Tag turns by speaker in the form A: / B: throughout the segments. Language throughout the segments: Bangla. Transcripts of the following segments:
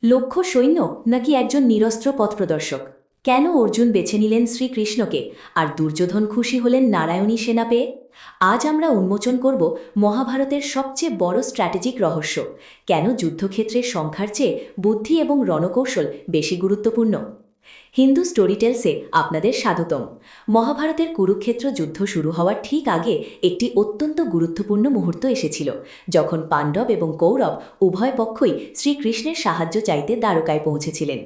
A: লক্ষ্য সৈন্য নাকি একজন নিরস্ত্র পথপ্রদর্শক? কেন অর্জুন বেছে নিলেন শ্রীকৃষ্ণকে আর দুর্যোধন খুশি হলেন নারায়ণী সেনা পেয়ে? আজ আমরা উন্মোচন করব মহাভারতের সবচেয়ে বড় স্ট্র্যাটেজিক রহস্য, কেন যুদ্ধক্ষেত্রের সংখ্যার চেয়ে বুদ্ধি এবং রণকৌশল বেশি গুরুত্বপূর্ণ। হিন্দু স্টোরিটেলসে আপনাদের স্বাগতম। মহাভারতের কুরুক্ষেত্র যুদ্ধ শুরু হওয়ার ঠিক আগে একটি অত্যন্ত গুরুত্বপূর্ণ মুহূর্ত এসেছিল, যখন পাণ্ডব এবং কৌরব উভয় পক্ষই শ্রীকৃষ্ণের সাহায্য চাইতে দ্বারকায় পৌঁছেছিলেন।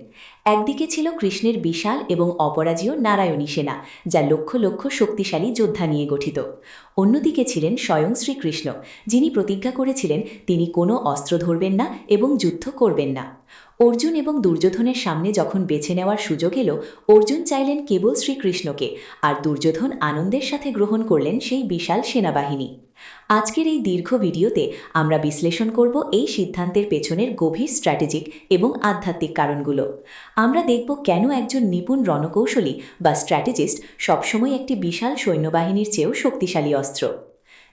A: একদিকে ছিল কৃষ্ণের বিশাল এবং অপরাজেয় নারায়ণী সেনা, যা লক্ষ লক্ষ শক্তিশালী যোদ্ধা নিয়ে গঠিত। অন্যদিকে ছিলেন স্বয়ং শ্রীকৃষ্ণ, যিনি প্রতিজ্ঞা করেছিলেন তিনি কোনো অস্ত্র ধরবেন না এবং যুদ্ধ করবেন না। অর্জুন এবং দুর্যোধনের সামনে যখন বেছে নেওয়ার সুযোগ এলো, অর্জুন চাইলেন কেবল শ্রীকৃষ্ণকে, আর দুর্যোধন আনন্দের সাথে গ্রহণ করলেন সেই বিশাল সেনাবাহিনী। আজকের এই দীর্ঘ ভিডিওতে আমরা বিশ্লেষণ করব এই সিদ্ধান্তের পেছনের গভীর স্ট্র্যাটেজিক এবং আধ্যাত্মিক কারণগুলো। আমরা দেখব কেন একজন নিপুণ রণকৌশলী বা স্ট্র্যাটেজিস্ট সবসময় একটি বিশাল সৈন্যবাহিনীর চেয়েও শক্তিশালী অস্ত্র।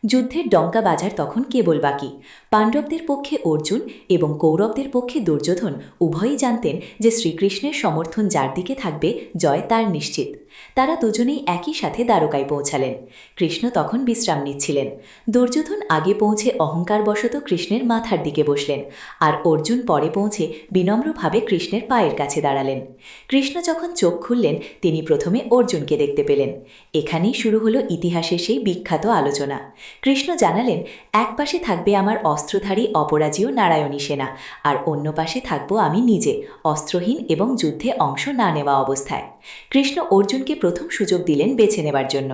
A: যুদ্ধের ডঙ্কা বাজার তখন কেবল বাকি। পাণ্ডবদের পক্ষে অর্জুন এবং কৌরবদের পক্ষে দুর্যোধন উভয়ই জানতেন যে শ্রীকৃষ্ণের সমর্থন যার দিকে থাকবে, জয় তার নিশ্চিত। তারা দুজনেই একই সাথে দ্বারকায় পৌঁছালেন। কৃষ্ণ তখন বিশ্রাম নিচ্ছিলেন। দুর্যোধন আগে পৌঁছে অহংকারবশত কৃষ্ণের মাথার দিকে বসলেন, আর অর্জুন পরে পৌঁছে বিনম্রভাবে কৃষ্ণের পায়ের কাছে দাঁড়ালেন। কৃষ্ণ যখন চোখ খুললেন, তিনি প্রথমে অর্জুনকে দেখতে পেলেন। এখানেই শুরু হলো ইতিহাসের সেই বিখ্যাত আলোচনা। কৃষ্ণ জানালেন, এক পাশে থাকবে আমার অস্ত্রধারী অপরাজেয় নারায়ণী সেনা, আর অন্য পাশে থাকব আমি নিজে, অস্ত্রহীন এবং যুদ্ধে অংশ না নেওয়া অবস্থায়। কৃষ্ণ অর্জুনকে প্রথম সুযোগ দিলেন বেছে নেবার জন্য।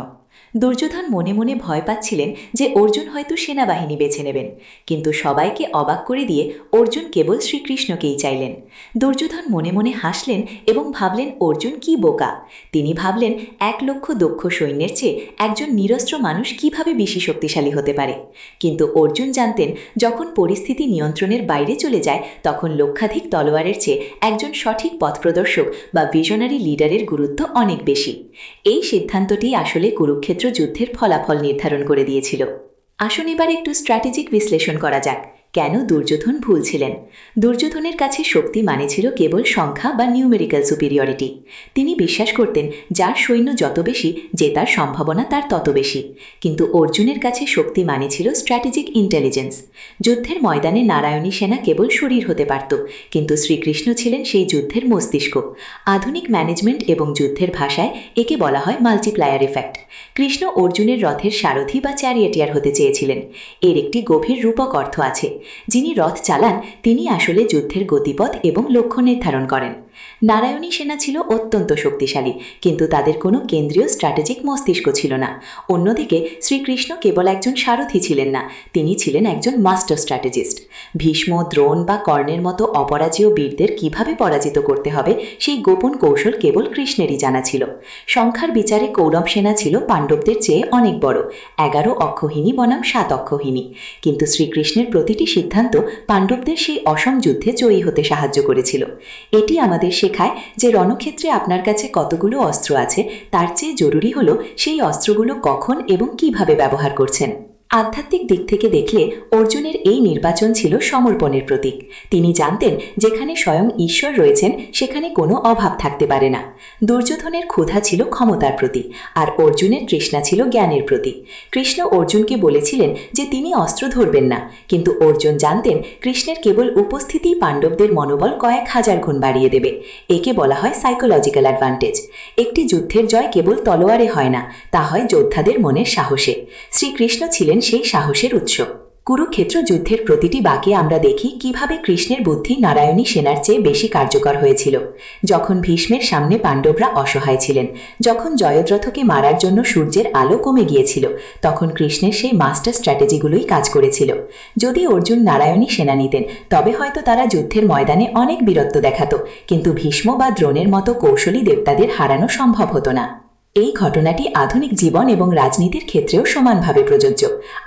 A: দুর্যোধন মনে মনে ভয় পাচ্ছিলেন যে অর্জুন হয়তো সেনাবাহিনী বেছে নেবেন, কিন্তু সবাইকে অবাক করে দিয়ে অর্জুন কেবল শ্রীকৃষ্ণকেই চাইলেন। দুর্যোধন মনে মনে হাসলেন এবং ভাবলেন অর্জুন কি বোকা। তিনি ভাবলেন 1,00,000 দক্ষ সৈন্যের চেয়ে একজন নিরস্ত্র মানুষ কিভাবে বেশি শক্তিশালী হতে পারে। কিন্তু অর্জুন জানতেন, যখন পরিস্থিতি নিয়ন্ত্রণের বাইরে চলে যায়, তখন লক্ষাধিক তলোয়ারের চেয়ে একজন সঠিক পথপ্রদর্শক বা ভিশনারি লিডারের গুরুত্ব অনেক বেশি। এই সিদ্ধান্তটি আসলে কুরুক্ষেত্র যুদ্ধের ফলাফল নির্ধারণ করে দিয়েছিল। আসুন এবার একটু স্ট্র্যাটেজিক বিশ্লেষণ করা যাক, কেন দুর্যোধন ভুল ছিলেন। দুর্যোধনের কাছে শক্তি মানে ছিল কেবল সংখ্যা বা নিউমেরিক্যাল সুপিরিয়রিটি। তিনি বিশ্বাস করতেন যার সৈন্য যত বেশি, জেতার সম্ভাবনা তার তত বেশি। কিন্তু অর্জুনের কাছে শক্তি মানে ছিল স্ট্র্যাটেজিক ইন্টেলিজেন্স। যুদ্ধের ময়দানে নারায়ণী সেনা কেবল শরীর হতে পারত, কিন্তু শ্রীকৃষ্ণ ছিলেন সেই যুদ্ধের মস্তিষ্ক। আধুনিক ম্যানেজমেন্ট এবং যুদ্ধের ভাষায় একে বলা হয় মাল্টিপ্লায়ার ইফেক্ট। কৃষ্ণ অর্জুনের রথের সারথি বা চ্যারিয়েটিয়ার হতে চেয়েছিলেন। এর একটি গভীর রূপক অর্থ আছে। যিনি রথ চালান তিনি আসলে যুদ্ধের গতিপথ এবং লক্ষ্য নির্ধারণ করেন। নারায়ণী সেনা ছিল অত্যন্ত শক্তিশালী, কিন্তু তাদের কোনো কেন্দ্রীয় স্ট্র্যাটেজিক মস্তিষ্ক ছিল না। অন্যদিকে শ্রীকৃষ্ণ কেবল একজন সারথি ছিলেন না, তিনি ছিলেন একজন মাস্টার স্ট্র্যাটেজিস্ট। ভীষ্ম, দ্রোণ বা কর্ণের মতো অপরাজেয় বীরদের কিভাবে পরাজিত করতে হবে সেই গোপন কৌশল কেবল কৃষ্ণেরই জানা ছিল। সংখ্যার বিচারে কৌরব সেনা ছিল পাণ্ডবদের চেয়ে অনেক বড়, 11 অক্ষৌহিনী বনাম 7 অক্ষৌহিনী। কিন্তু শ্রীকৃষ্ণের প্রতিটি সিদ্ধান্ত পাণ্ডবদের সেই অসম যুদ্ধে জয়ী হতে সাহায্য করেছিল। এটি আমাদের শেখায় যে রণক্ষেত্রে আপনার কাছে কতগুলো অস্ত্র আছে, তার চেয়ে জরুরি হলো সেই অস্ত্রগুলো কখন এবং কিভাবে ব্যবহার করছেন। আধ্যাত্মিক দিক থেকে দেখলে অর্জুনের এই নির্বাচন ছিল সমর্পণের প্রতীক। তিনি জানতেন যেখানে স্বয়ং ঈশ্বর রয়েছেন সেখানে কোনো অভাব থাকতে পারে না। দুর্যোধনের ক্ষুধা ছিল ক্ষমতার প্রতি, আর অর্জুনের তৃষ্ণা ছিল জ্ঞানের প্রতি। কৃষ্ণ অর্জুনকে বলেছিলেন যে তিনি অস্ত্র ধরবেন না, কিন্তু অর্জুন জানতেন কৃষ্ণের কেবল উপস্থিতি পাণ্ডবদের মনোবল কয়েক হাজার গুণ বাড়িয়ে দেবে। একে বলা হয় সাইকোলজিক্যাল অ্যাডভান্টেজ। একটি যুদ্ধের জয় কেবল তলোয়ারে হয় না, তা হয় যোদ্ধাদের মনের সাহসে। শ্রীকৃষ্ণ ছিলেন সেই সাহসের উৎস। কুরুক্ষেত্র যুদ্ধের প্রতিটি বাঁকে আমরা দেখি কিভাবে কৃষ্ণের বুদ্ধি নারায়ণী সেনার চেয়ে বেশি কার্যকর হয়েছিল। যখন ভীষ্মের সামনে পাণ্ডবরা অসহায় ছিলেন, যখন জয়দ্রথকে মারার জন্য সূর্যের আলো কমে গিয়েছিল, তখন কৃষ্ণের সেই মাস্টার স্ট্র্যাটেজিগুলোই কাজ করেছিল। যদি অর্জুন নারায়ণী সেনা নিতেন, তবে হয়তো তারা যুদ্ধের ময়দানে অনেক বীরত্ব দেখাত, কিন্তু ভীষ্ম বা দ্রোণের মতো কৌশলী দেবতাদের হারানো সম্ভব হতো না। এই ঘটনাটি আধুনিক জীবন এবং রাজনীতির ক্ষেত্রেও সমানভাবে প্রযোজ্য।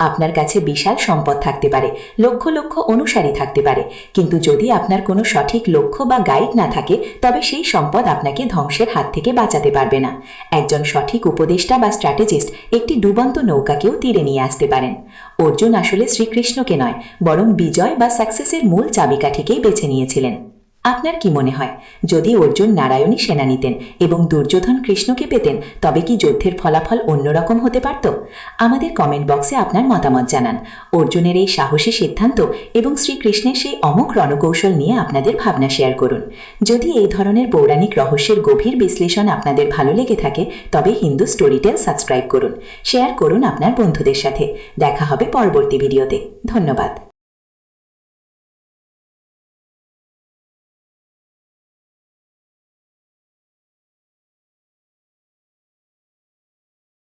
A: আপনার কাছে বিশাল সম্পদ থাকতে পারে, লক্ষ লক্ষ অনুসারী থাকতে পারে, কিন্তু যদি আপনার কোনো সঠিক লক্ষ্য বা গাইড না থাকে, তবে সেই সম্পদ আপনাকে ধ্বংসের হাত থেকে বাঁচাতে পারবে না। একজন সঠিক উপদেষ্টা বা স্ট্র্যাটেজিস্ট একটি ডুবন্ত নৌকাকেও তীরে নিয়ে আসতে পারেন। অর্জুন আসলে শ্রীকৃষ্ণকে নয়, বরং বিজয় বা সাকসেসের মূল চাবিকাঠিকেই বেছে নিয়েছিলেন।
B: আপনার কি মনে হয়, যদি অর্জুন নারায়ণী সেনা নিতেন এবং দুর্যোধন কৃষ্ণকে পেতেন, তবে কি যুদ্ধের ফলাফল অন্যরকম হতে পারত? আমাদের কমেন্ট বক্সে আপনার মতামত জানান। অর্জুনের এই সাহসী সিদ্ধান্ত এবং শ্রীকৃষ্ণের সেই অমোঘ রণকৌশল নিয়ে আপনাদের ভাবনা শেয়ার করুন। যদি এই ধরনের পৌরাণিক রহস্যের গভীর বিশ্লেষণ আপনাদের ভালো লেগে থাকে, তবে হিন্দু স্টোরিটেল সাবস্ক্রাইব করুন, শেয়ার করুন আপনার বন্ধুদের সাথে। দেখা হবে পরবর্তী ভিডিওতে। ধন্যবাদ।